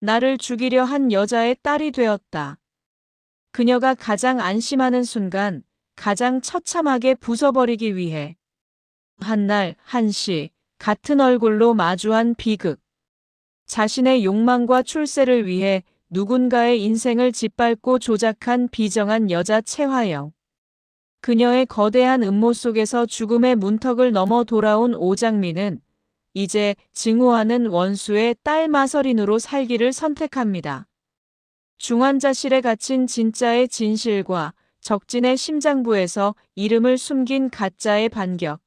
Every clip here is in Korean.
나를 죽이려 한 여자의 딸이 되었다. 그녀가 가장 안심하는 순간, 가장 처참하게 부숴버리기 위해. 한날, 한시, 같은 얼굴로 마주한 비극. 자신의 욕망과 출세를 위해 누군가의 인생을 짓밟고 조작한 비정한 여자 최화영. 그녀의 거대한 음모 속에서 죽음의 문턱을 넘어 돌아온 오장미는 이제 증오하는 원수의 딸 마서린으로 살기를 선택합니다. 중환자실에 갇힌 진짜의 진실과 적진의 심장부에서 이름을 숨긴 가짜의 반격.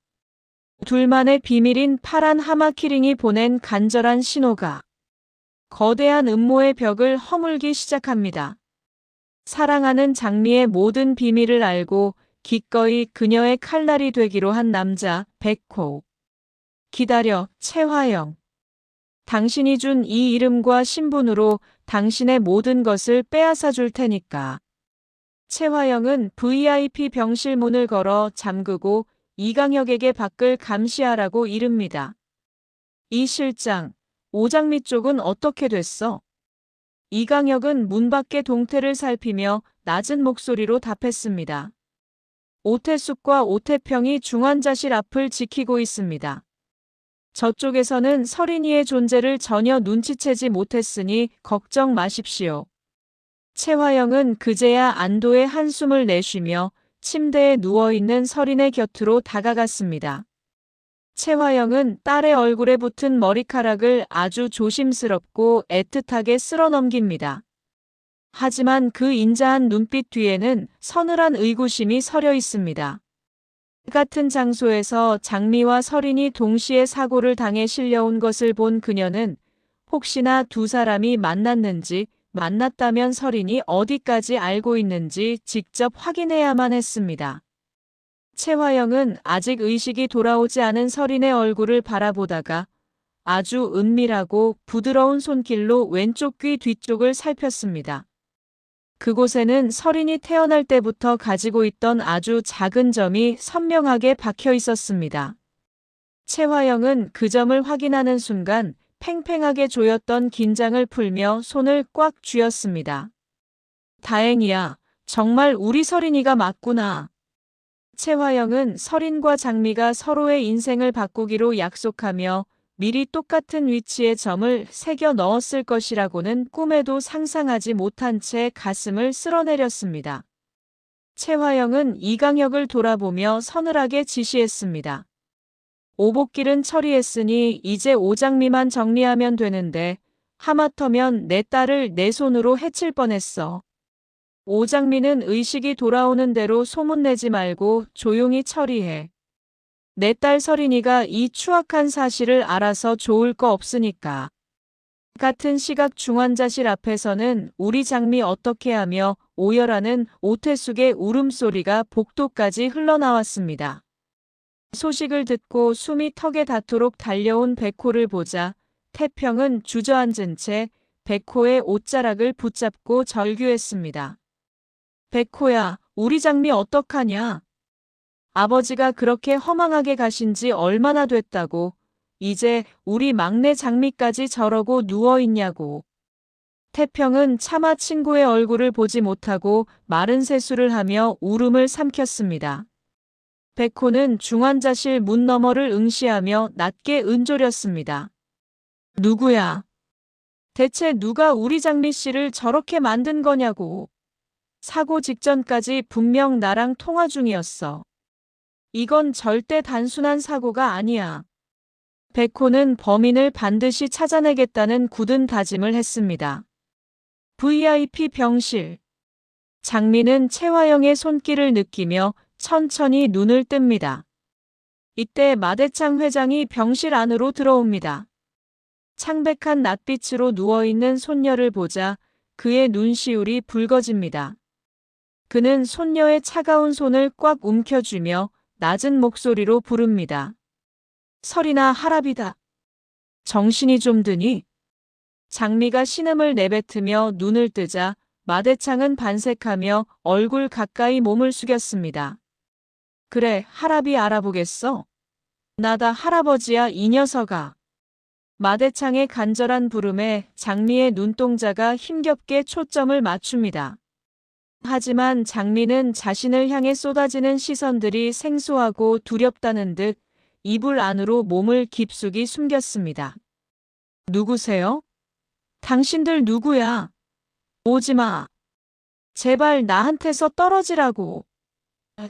둘만의 비밀인 파란 하마키링이 보낸 간절한 신호가 거대한 음모의 벽을 허물기 시작합니다. 사랑하는 장미의 모든 비밀을 알고 기꺼이 그녀의 칼날이 되기로 한 남자 백호. 기다려, 최화영. 당신이 준 이 이름과 신분으로 당신의 모든 것을 빼앗아 줄 테니까. 최화영은 VIP 병실 문을 걸어 잠그고 이강혁에게 밖을 감시하라고 이릅니다. 이 실장, 오장미 쪽은 어떻게 됐어? 이강혁은 문 밖의 동태를 살피며 낮은 목소리로 답했습니다. 오태숙과 오태평이 중환자실 앞을 지키고 있습니다. 저쪽에서는 서린이의 존재를 전혀 눈치채지 못했으니 걱정 마십시오. 최화영은 그제야 안도의 한숨을 내쉬며 침대에 누워있는 서린의 곁으로 다가갔습니다. 최화영은 딸의 얼굴에 붙은 머리카락을 아주 조심스럽고 애틋하게 쓸어넘깁니다. 하지만 그 인자한 눈빛 뒤에는 서늘한 의구심이 서려 있습니다. 같은 장소에서 장미와 서린이 동시에 사고를 당해 실려온 것을 본 그녀는 혹시나 두 사람이 만났는지, 만났다면 서린이 어디까지 알고 있는지 직접 확인해야만 했습니다. 최화영은 아직 의식이 돌아오지 않은 서린의 얼굴을 바라보다가 아주 은밀하고 부드러운 손길로 왼쪽 귀 뒤쪽을 살폈습니다. 그곳에는 서린이 태어날 때부터 가지고 있던 아주 작은 점이 선명하게 박혀 있었습니다. 최화영은 그 점을 확인하는 순간 팽팽하게 조였던 긴장을 풀며 손을 꽉 쥐었습니다. 다행이야. 정말 우리 서린이가 맞구나. 최화영은 서린과 장미가 서로의 인생을 바꾸기로 약속하며 미리 똑같은 위치에 점을 새겨 넣었을 것이라고는 꿈에도 상상하지 못한 채 가슴을 쓸어내렸습니다. 최화영은 이강혁을 돌아보며 서늘하게 지시했습니다. 오복길은 처리했으니 이제 오장미만 정리하면 되는데 하마터면 내 딸을 내 손으로 해칠 뻔했어. 오장미는 의식이 돌아오는 대로 소문내지 말고 조용히 처리해. 내 딸 서린이가 이 추악한 사실을 알아서 좋을 거 없으니까. 같은 시각 중환자실 앞에서는 우리 장미 어떻게 하며 오열하는 오태숙의 울음소리가 복도까지 흘러나왔습니다. 소식을 듣고 숨이 턱에 닿도록 달려온 백호를 보자 태평은 주저앉은 채 백호의 옷자락을 붙잡고 절규했습니다. 백호야, 우리 장미 어떡하냐? 아버지가 그렇게 허망하게 가신 지 얼마나 됐다고, 이제 우리 막내 장미까지 저러고 누워있냐고. 태평은 차마 친구의 얼굴을 보지 못하고 마른 세수를 하며 울음을 삼켰습니다. 백호는 중환자실 문 너머를 응시하며 낮게 은조렸습니다. 누구야? 대체 누가 우리 장미 씨를 저렇게 만든 거냐고. 사고 직전까지 분명 나랑 통화 중이었어. 이건 절대 단순한 사고가 아니야. 백호는 범인을 반드시 찾아내겠다는 굳은 다짐을 했습니다. VIP 병실. 장미는 최화영의 손길을 느끼며 천천히 눈을 뜹니다. 이때 마대창 회장이 병실 안으로 들어옵니다. 창백한 낯빛으로 누워있는 손녀를 보자 그의 눈시울이 붉어집니다. 그는 손녀의 차가운 손을 꽉 움켜쥐며 낮은 목소리로 부릅니다. 설이나 하랍이다. 정신이 좀 드니? 장미가 신음을 내뱉으며 눈을 뜨자 마대창은 반색하며 얼굴 가까이 몸을 숙였습니다. 그래, 하랍이 알아보겠어? 나다 할아버지야 이 녀석아. 마대창의 간절한 부름에 장미의 눈동자가 힘겹게 초점을 맞춥니다. 하지만 장미는 자신을 향해 쏟아지는 시선들이 생소하고 두렵다는 듯 이불 안으로 몸을 깊숙이 숨겼습니다. 누구세요? 당신들 누구야? 오지 마. 제발 나한테서 떨어지라고.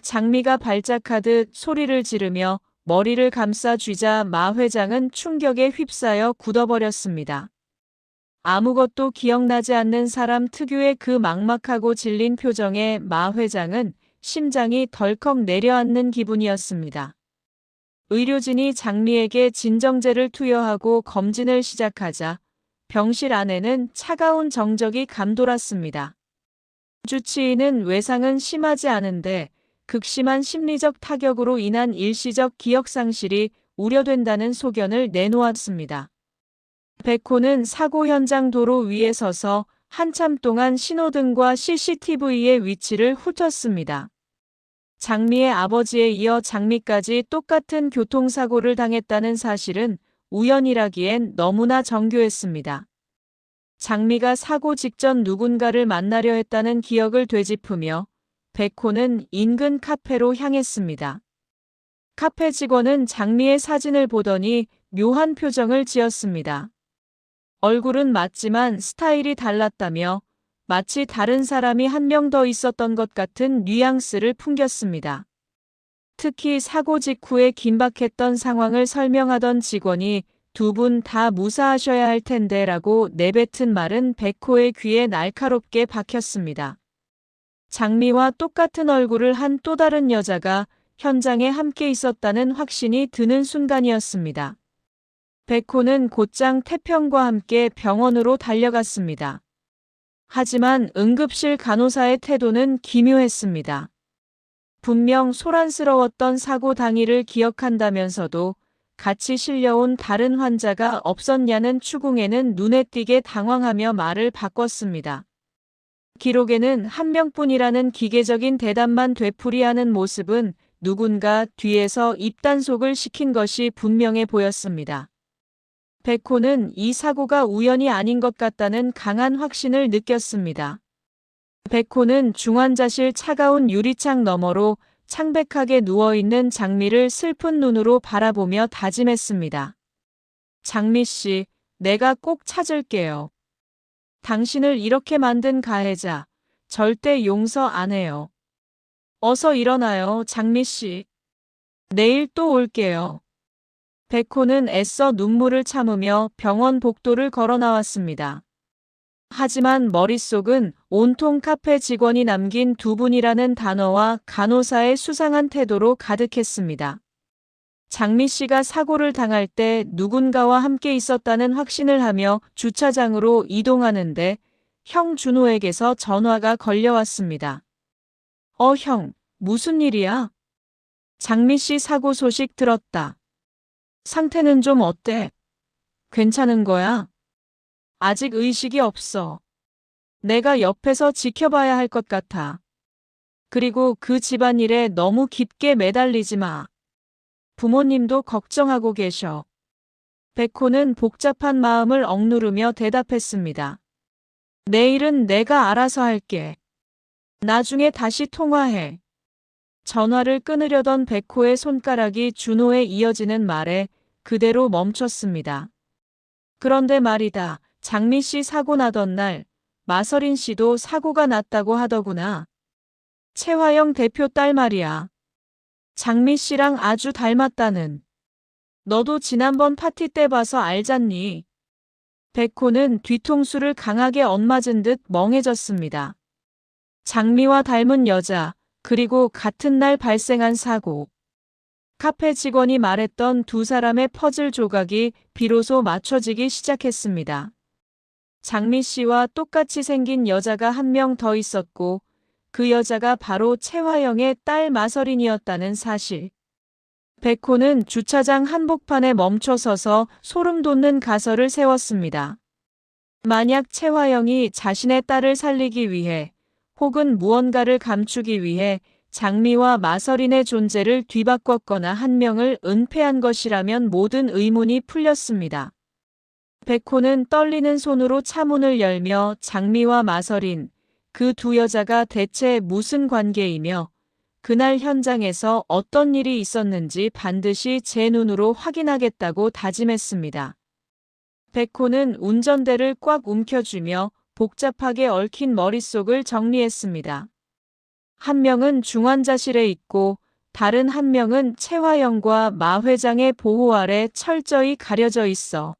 장미가 발작하듯 소리를 지르며 머리를 감싸 쥐자 마 회장은 충격에 휩싸여 굳어버렸습니다. 아무것도 기억나지 않는 사람 특유의 그 막막하고 질린 표정에 마 회장은 심장이 덜컥 내려앉는 기분이었습니다. 의료진이 장미에게 진정제를 투여하고 검진을 시작하자 병실 안에는 차가운 정적이 감돌았습니다. 주치의는 외상은 심하지 않은데 극심한 심리적 타격으로 인한 일시적 기억상실이 우려된다는 소견을 내놓았습니다. 백호는 사고 현장 도로 위에 서서 한참 동안 신호등과 CCTV의 위치를 훑었습니다. 장미의 아버지에 이어 장미까지 똑같은 교통사고를 당했다는 사실은 우연이라기엔 너무나 정교했습니다. 장미가 사고 직전 누군가를 만나려 했다는 기억을 되짚으며 백호는 인근 카페로 향했습니다. 카페 직원은 장미의 사진을 보더니 묘한 표정을 지었습니다. 얼굴은 맞지만 스타일이 달랐다며 마치 다른 사람이 한 명 더 있었던 것 같은 뉘앙스를 풍겼습니다. 특히 사고 직후에 긴박했던 상황을 설명하던 직원이 두 분 다 무사하셔야 할 텐데 라고 내뱉은 말은 백호의 귀에 날카롭게 박혔습니다. 장미와 똑같은 얼굴을 한 또 다른 여자가 현장에 함께 있었다는 확신이 드는 순간이었습니다. 백호는 곧장 태평과 함께 병원으로 달려갔습니다. 하지만 응급실 간호사의 태도는 기묘했습니다. 분명 소란스러웠던 사고 당일을 기억한다면서도 같이 실려온 다른 환자가 없었냐는 추궁에는 눈에 띄게 당황하며 말을 바꿨습니다. 기록에는 한 명뿐이라는 기계적인 대답만 되풀이하는 모습은 누군가 뒤에서 입단속을 시킨 것이 분명해 보였습니다. 백호는 이 사고가 우연이 아닌 것 같다는 강한 확신을 느꼈습니다. 백호는 중환자실 차가운 유리창 너머로 창백하게 누워있는 장미를 슬픈 눈으로 바라보며 다짐했습니다. 장미 씨, 내가 꼭 찾을게요. 당신을 이렇게 만든 가해자, 절대 용서 안 해요. 어서 일어나요, 장미 씨. 내일 또 올게요. 백호는 애써 눈물을 참으며 병원 복도를 걸어 나왔습니다. 하지만 머릿속은 온통 카페 직원이 남긴 두 분이라는 단어와 간호사의 수상한 태도로 가득했습니다. 장미 씨가 사고를 당할 때 누군가와 함께 있었다는 확신을 하며 주차장으로 이동하는데 형 준호에게서 전화가 걸려왔습니다. 형, 무슨 일이야? 장미 씨 사고 소식 들었다. 상태는 좀 어때? 괜찮은 거야? 아직 의식이 없어. 내가 옆에서 지켜봐야 할 것 같아. 그리고 그 집안일에 너무 깊게 매달리지 마. 부모님도 걱정하고 계셔. 백호는 복잡한 마음을 억누르며 대답했습니다. 내일은 내가 알아서 할게. 나중에 다시 통화해. 전화를 끊으려던 백호의 손가락이 준호에 이어지는 말에 그대로 멈췄습니다. 그런데 말이다. 장미 씨 사고 나던 날 마서린 씨도 사고가 났다고 하더구나. 최화영 대표 딸 말이야. 장미 씨랑 아주 닮았다는. 너도 지난번 파티 때 봐서 알잖니. 백호는 뒤통수를 강하게 엇맞은 듯 멍해졌습니다. 장미와 닮은 여자, 그리고 같은 날 발생한 사고. 카페 직원이 말했던 두 사람의 퍼즐 조각이 비로소 맞춰지기 시작했습니다. 장미 씨와 똑같이 생긴 여자가 한 명 더 있었고 그 여자가 바로 최화영의 딸 마서린이었다는 사실. 백호는 주차장 한복판에 멈춰서서 소름 돋는 가설을 세웠습니다. 만약 최화영이 자신의 딸을 살리기 위해 혹은 무언가를 감추기 위해 장미와 마서린의 존재를 뒤바꿨거나 한 명을 은폐한 것이라면 모든 의문이 풀렸습니다. 백호는 떨리는 손으로 차문을 열며 장미와 마설인 그 두 여자가 대체 무슨 관계이며 그날 현장에서 어떤 일이 있었는지 반드시 제 눈으로 확인하겠다고 다짐했습니다. 백호는 운전대를 꽉 움켜쥐며 복잡하게 얽힌 머릿속을 정리했습니다. 한 명은 중환자실에 있고 다른 한 명은 최화영과 마 회장의 보호 아래 철저히 가려져 있어.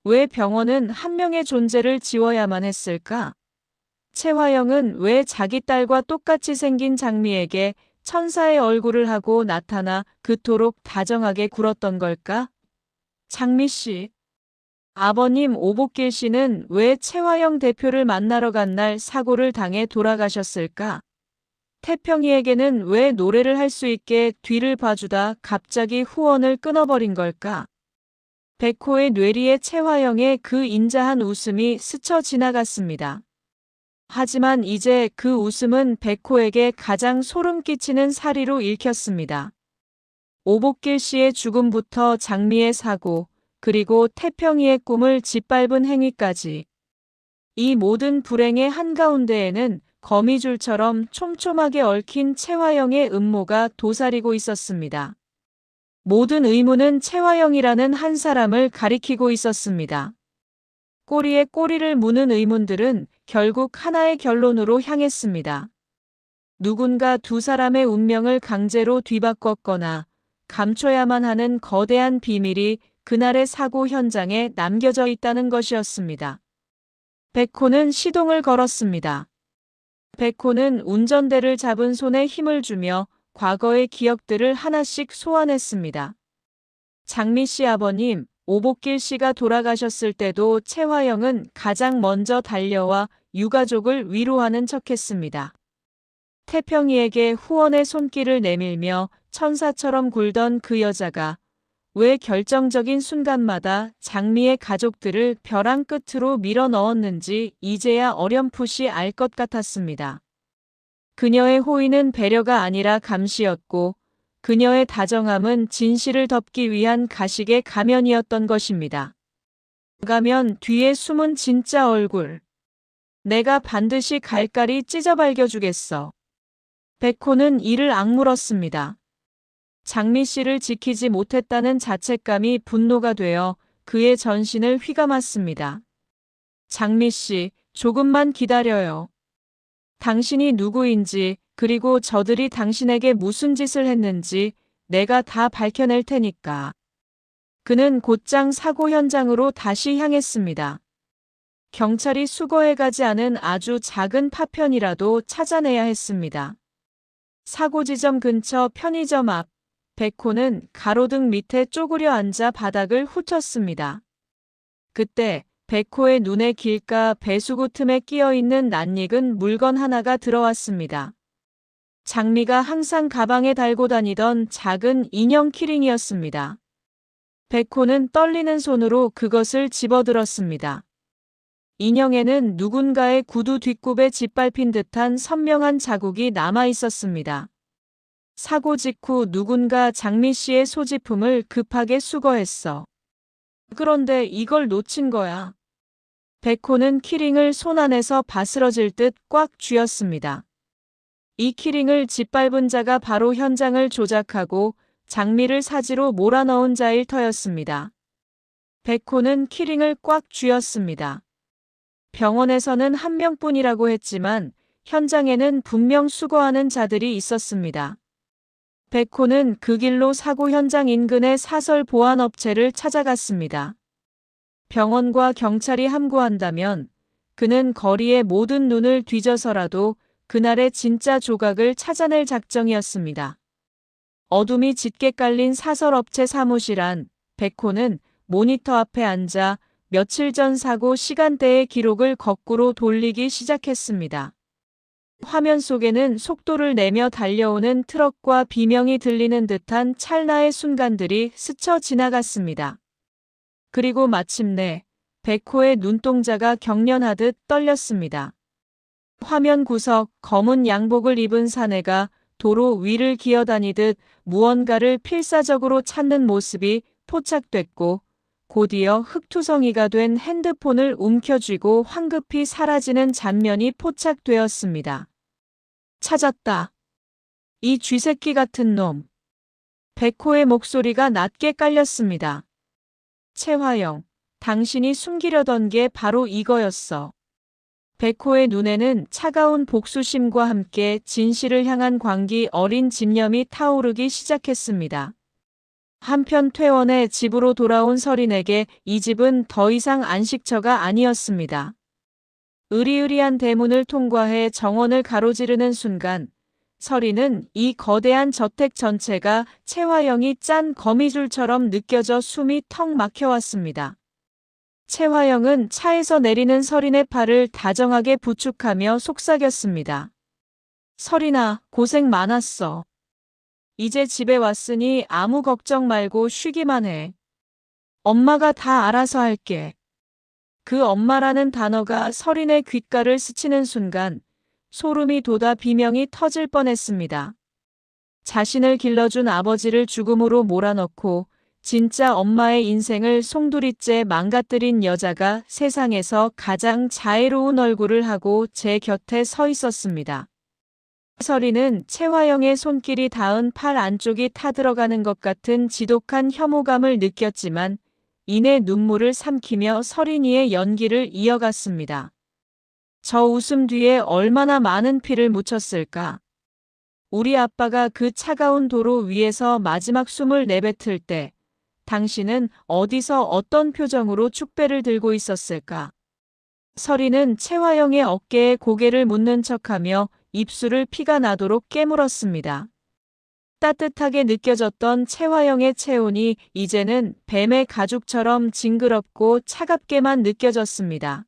왜 병원은 한 명의 존재를 지워야만 했을까? 최화영은 왜 자기 딸과 똑같이 생긴 장미에게 천사의 얼굴을 하고 나타나 그토록 다정하게 굴었던 걸까? 장미 씨. 아버님 오복길 씨는 왜 최화영 대표를 만나러 간 날 사고를 당해 돌아가셨을까? 태평이에게는 왜 노래를 할 수 있게 뒤를 봐주다 갑자기 후원을 끊어버린 걸까? 백호의 뇌리에 최화영의 그 인자한 웃음이 스쳐 지나갔습니다. 하지만 이제 그 웃음은 백호에게 가장 소름 끼치는 사리로 읽혔습니다. 오복길 씨의 죽음부터 장미의 사고, 그리고 태평이의 꿈을 짓밟은 행위까지. 이 모든 불행의 한가운데에는 거미줄처럼 촘촘하게 얽힌 최화영의 음모가 도사리고 있었습니다. 모든 의문은 최화영이라는 한 사람을 가리키고 있었습니다. 꼬리에 꼬리를 무는 의문들은 결국 하나의 결론으로 향했습니다. 누군가 두 사람의 운명을 강제로 뒤바꿨거나 감춰야만 하는 거대한 비밀이 그날의 사고 현장에 남겨져 있다는 것이었습니다. 백호는 시동을 걸었습니다. 백호는 운전대를 잡은 손에 힘을 주며 과거의 기억들을 하나씩 소환했습니다. 장미 씨 아버님, 오복길 씨가 돌아가셨을 때도 최화영은 가장 먼저 달려와 유가족을 위로하는 척했습니다. 태평이에게 후원의 손길을 내밀며 천사처럼 굴던 그 여자가 왜 결정적인 순간마다 장미의 가족들을 벼랑 끝으로 밀어 넣었는지 이제야 어렴풋이 알 것 같았습니다. 그녀의 호의는 배려가 아니라 감시였고 그녀의 다정함은 진실을 덮기 위한 가식의 가면이었던 것입니다. 가면 뒤에 숨은 진짜 얼굴. 내가 반드시 갈갈이 찢어 밝혀주겠어. 백호는 이를 악물었습니다. 장미 씨를 지키지 못했다는 자책감이 분노가 되어 그의 전신을 휘감았습니다. 장미 씨, 조금만 기다려요. 당신이 누구인지, 그리고 저들이 당신에게 무슨 짓을 했는지 내가 다 밝혀낼 테니까. 그는 곧장 사고 현장으로 다시 향했습니다. 경찰이 수거해가지 않은 아주 작은 파편이라도 찾아내야 했습니다. 사고 지점 근처 편의점 앞, 백호는 가로등 밑에 쪼그려 앉아 바닥을 훑었습니다. 그때 백호의 눈에 길가 배수구 틈에 끼어있는 낯익은 물건 하나가 들어왔습니다. 장미가 항상 가방에 달고 다니던 작은 인형 키링이었습니다. 백호는 떨리는 손으로 그것을 집어들었습니다. 인형에는 누군가의 구두 뒷굽에 짓밟힌 듯한 선명한 자국이 남아 있었습니다. 사고 직후 누군가 장미 씨의 소지품을 급하게 수거했어. 그런데 이걸 놓친 거야. 백호는 키링을 손 안에서 바스러질 듯 꽉 쥐었습니다. 이 키링을 짓밟은 자가 바로 현장을 조작하고 장미를 사지로 몰아넣은 자일 터였습니다. 백호는 키링을 꽉 쥐었습니다. 병원에서는 한 명뿐이라고 했지만 현장에는 분명 수거하는 자들이 있었습니다. 백호는 그 길로 사고 현장 인근의 사설 보안업체를 찾아갔습니다. 병원과 경찰이 함구한다면 그는 거리의 모든 눈을 뒤져서라도 그날의 진짜 조각을 찾아낼 작정이었습니다. 어둠이 짙게 깔린 사설업체 사무실 안 백호는 모니터 앞에 앉아 며칠 전 사고 시간대의 기록을 거꾸로 돌리기 시작했습니다. 화면 속에는 속도를 내며 달려오는 트럭과 비명이 들리는 듯한 찰나의 순간들이 스쳐 지나갔습니다. 그리고 마침내 백호의 눈동자가 경련하듯 떨렸습니다. 화면 구석 검은 양복을 입은 사내가 도로 위를 기어다니듯 무언가를 필사적으로 찾는 모습이 포착됐고 곧이어 흙투성이가 된 핸드폰을 움켜쥐고 황급히 사라지는 장면이 포착되었습니다. 찾았다. 이 쥐새끼 같은 놈. 백호의 목소리가 낮게 깔렸습니다. 채화영, 당신이 숨기려던 게 바로 이거였어. 백호의 눈에는 차가운 복수심과 함께 진실을 향한 광기 어린 집념이 타오르기 시작했습니다. 한편 퇴원해 집으로 돌아온 설인에게 이 집은 더 이상 안식처가 아니었습니다. 으리으리한 대문을 통과해 정원을 가로지르는 순간 설인은 이 거대한 저택 전체가 채화영이 짠 거미줄처럼 느껴져 숨이 턱 막혀왔습니다. 채화영은 차에서 내리는 설인의 팔을 다정하게 부축하며 속삭였습니다. 설인아, 고생 많았어. 이제 집에 왔으니 아무 걱정 말고 쉬기만 해. 엄마가 다 알아서 할게. 그 엄마라는 단어가 설인의 귓가를 스치는 순간 소름이 돋아 비명이 터질 뻔했습니다. 자신을 길러준 아버지를 죽음으로 몰아넣고 진짜 엄마의 인생을 송두리째 망가뜨린 여자가 세상에서 가장 자애로운 얼굴을 하고 제 곁에 서 있었습니다. 설이는 채화영의 손길이 닿은 팔 안쪽이 타들어가는 것 같은 지독한 혐오감을 느꼈지만 이내 눈물을 삼키며 설인이의 연기를 이어갔습니다. 저 웃음 뒤에 얼마나 많은 피를 묻혔을까. 우리 아빠가 그 차가운 도로 위에서 마지막 숨을 내뱉을 때 당신은 어디서 어떤 표정으로 축배를 들고 있었을까. 설이는 채화영의 어깨에 고개를 묻는 척하며 입술을 피가 나도록 깨물었습니다. 따뜻하게 느껴졌던 채화영의 체온이 이제는 뱀의 가죽처럼 징그럽고 차갑게만 느껴졌습니다.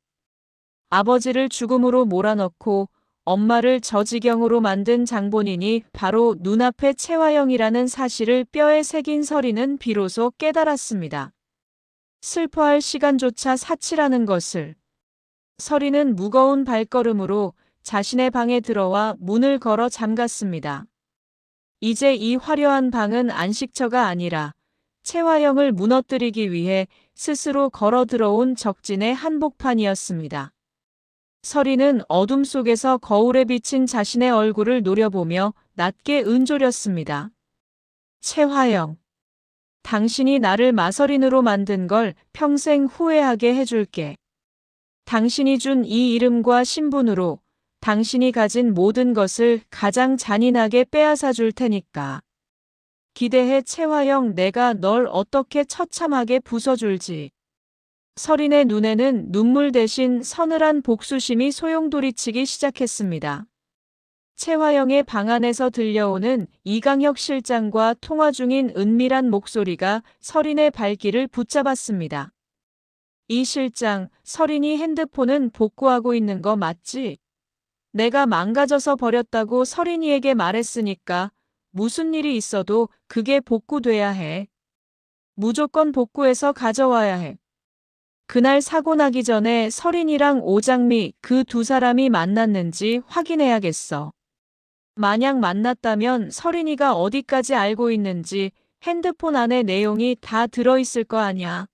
아버지를 죽음으로 몰아넣고 엄마를 저 지경으로 만든 장본인이 바로 눈앞의 채화영이라는 사실을 뼈에 새긴 설이는 비로소 깨달았습니다. 슬퍼할 시간조차 사치라는 것을. 설이는 무거운 발걸음으로 자신의 방에 들어와 문을 걸어 잠갔습니다. 이제 이 화려한 방은 안식처가 아니라 채화영을 무너뜨리기 위해 스스로 걸어 들어온 적진의 한복판이었습니다. 설이는 어둠 속에서 거울에 비친 자신의 얼굴을 노려보며 낮게 은조렸습니다. 채화영, 당신이 나를 마설인으로 만든 걸 평생 후회하게 해줄게. 당신이 준 이 이름과 신분으로 당신이 가진 모든 것을 가장 잔인하게 빼앗아 줄 테니까. 기대해 채화영, 내가 널 어떻게 처참하게 부숴줄지. 설인의 눈에는 눈물 대신 서늘한 복수심이 소용돌이치기 시작했습니다. 채화영의 방 안에서 들려오는 이강혁 실장과 통화 중인 은밀한 목소리가 설인의 발길을 붙잡았습니다. 이 실장, 설인이 핸드폰은 복구하고 있는 거 맞지? 내가 망가져서 버렸다고 설인이에게 말했으니까 무슨 일이 있어도 그게 복구돼야 해. 무조건 복구해서 가져와야 해. 그날 사고 나기 전에 설인이랑 오장미 그 두 사람이 만났는지 확인해야겠어. 만약 만났다면 설인이가 어디까지 알고 있는지 핸드폰 안에 내용이 다 들어있을 거 아냐.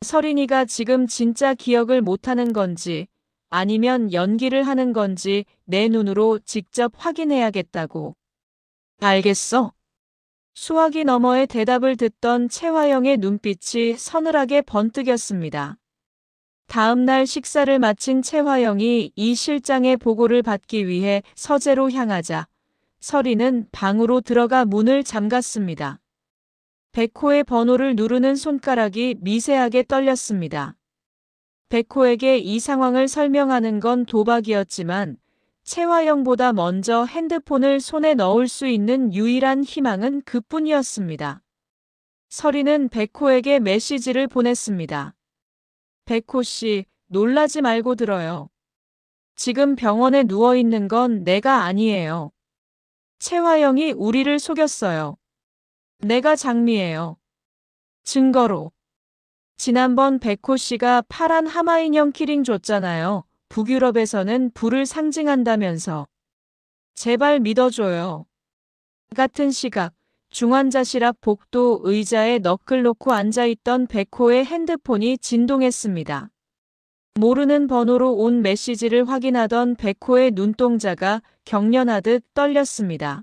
설인이가 지금 진짜 기억을 못하는 건지 아니면 연기를 하는 건지 내 눈으로 직접 확인해야겠다고. 알겠어. 수화기 너머의 대답을 듣던 채화영의 눈빛이 서늘하게 번뜩였습니다. 다음 날 식사를 마친 채화영이 이 실장의 보고를 받기 위해 서재로 향하자 설이는 방으로 들어가 문을 잠갔습니다. 백호의 번호를 누르는 손가락이 미세하게 떨렸습니다. 백호에게 이 상황을 설명하는 건 도박이었지만 채화영보다 먼저 핸드폰을 손에 넣을 수 있는 유일한 희망은 그뿐이었습니다. 설이는 백호에게 메시지를 보냈습니다. 백호 씨, 놀라지 말고 들어요. 지금 병원에 누워있는 건 내가 아니에요. 채화영이 우리를 속였어요. 내가 장미예요. 증거로. 지난번 백호 씨가 파란 하마인형 키링 줬잖아요. 북유럽에서는 불을 상징한다면서. 제발 믿어줘요. 같은 시각 중환자실 앞 복도 의자에 너클 놓고 앉아있던 백호의 핸드폰이 진동했습니다. 모르는 번호로 온 메시지를 확인하던 백호의 눈동자가 경련하듯 떨렸습니다.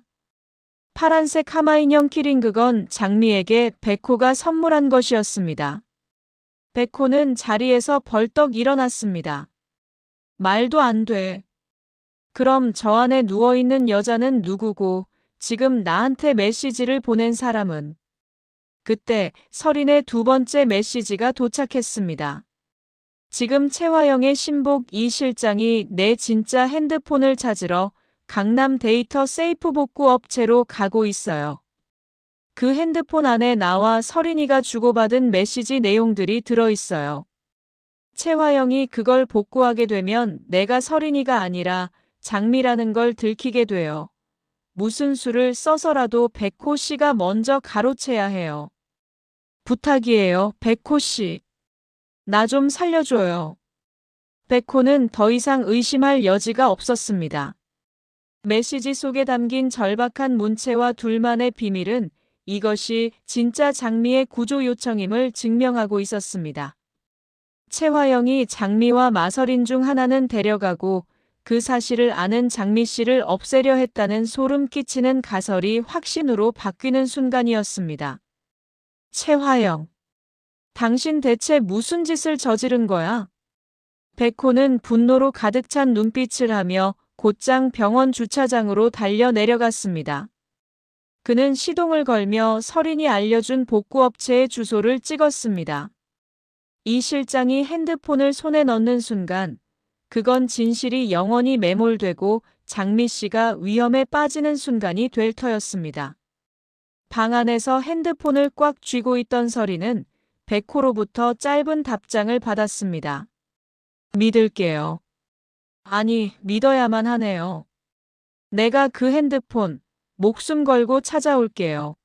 파란색 하마인형 키링, 그건 장미에게 백호가 선물한 것이었습니다. 백호는 자리에서 벌떡 일어났습니다. 말도 안 돼. 그럼 저 안에 누워있는 여자는 누구고 지금 나한테 메시지를 보낸 사람은? 그때 설인의 두 번째 메시지가 도착했습니다. 지금 최화영의 신복 이 실장이 내 진짜 핸드폰을 찾으러 강남 데이터 세이프 복구 업체로 가고 있어요. 그 핸드폰 안에 나와 설인이가 주고받은 메시지 내용들이 들어있어요. 최화영이 그걸 복구하게 되면 내가 설인이가 아니라 장미라는 걸 들키게 돼요. 무슨 수를 써서라도 백호 씨가 먼저 가로채야 해요. 부탁이에요, 백호 씨. 나 좀 살려줘요. 백호는 더 이상 의심할 여지가 없었습니다. 메시지 속에 담긴 절박한 문체와 둘만의 비밀은 이것이 진짜 장미의 구조 요청임을 증명하고 있었습니다. 최화영이 장미와 마설인 중 하나는 데려가고 그 사실을 아는 장미 씨를 없애려 했다는 소름 끼치는 가설이 확신으로 바뀌는 순간이었습니다. 최화영, 당신 대체 무슨 짓을 저지른 거야? 백호는 분노로 가득 찬 눈빛을 하며 곧장 병원 주차장으로 달려 내려갔습니다. 그는 시동을 걸며 설인이 알려준 복구업체의 주소를 찍었습니다. 이 실장이 핸드폰을 손에 넣는 순간 그건 진실이 영원히 매몰되고 장미 씨가 위험에 빠지는 순간이 될 터였습니다. 방 안에서 핸드폰을 꽉 쥐고 있던 설인은 백호로부터 짧은 답장을 받았습니다. 믿을게요. 아니, 믿어야만 하네요. 내가 그 핸드폰 목숨 걸고 찾아올게요.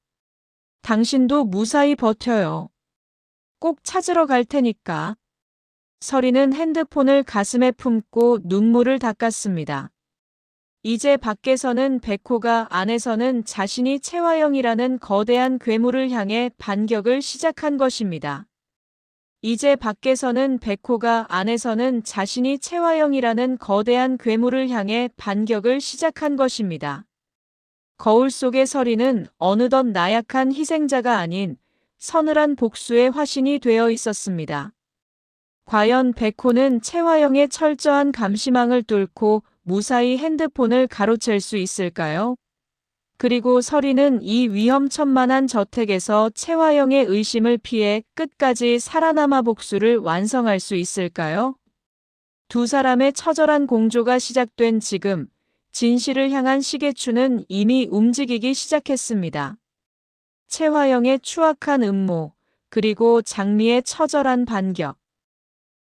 당신도 무사히 버텨요. 꼭 찾으러 갈 테니까. 설인은 핸드폰을 가슴에 품고 눈물을 닦았습니다. 이제 밖에서는 백호가, 안에서는 자신이 최화영이라는 거대한 괴물을 향해 반격을 시작한 것입니다. 이제 밖에서는 백호가, 안에서는 자신이 최화영이라는 거대한 괴물을 향해 반격을 시작한 것입니다. 거울 속의 설인은 어느덧 나약한 희생자가 아닌 서늘한 복수의 화신이 되어 있었습니다. 과연 백호는 최화영의 철저한 감시망을 뚫고 무사히 핸드폰을 가로챌 수 있을까요? 그리고 설인은 이 위험천만한 저택에서 최화영의 의심을 피해 끝까지 살아남아 복수를 완성할 수 있을까요? 두 사람의 처절한 공조가 시작된 지금, 진실을 향한 시계추는 이미 움직이기 시작했습니다. 최화영의 추악한 음모, 그리고 장미의 처절한 반격.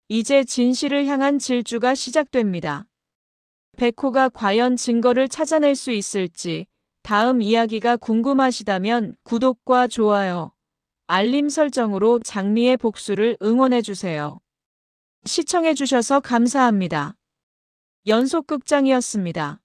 이제 진실을 향한 질주가 시작됩니다. 백호가 과연 증거를 찾아낼 수 있을지, 다음 이야기가 궁금하시다면 구독과 좋아요, 알림 설정으로 장미의 복수를 응원해주세요. 시청해주셔서 감사합니다. 연속극장이었습니다.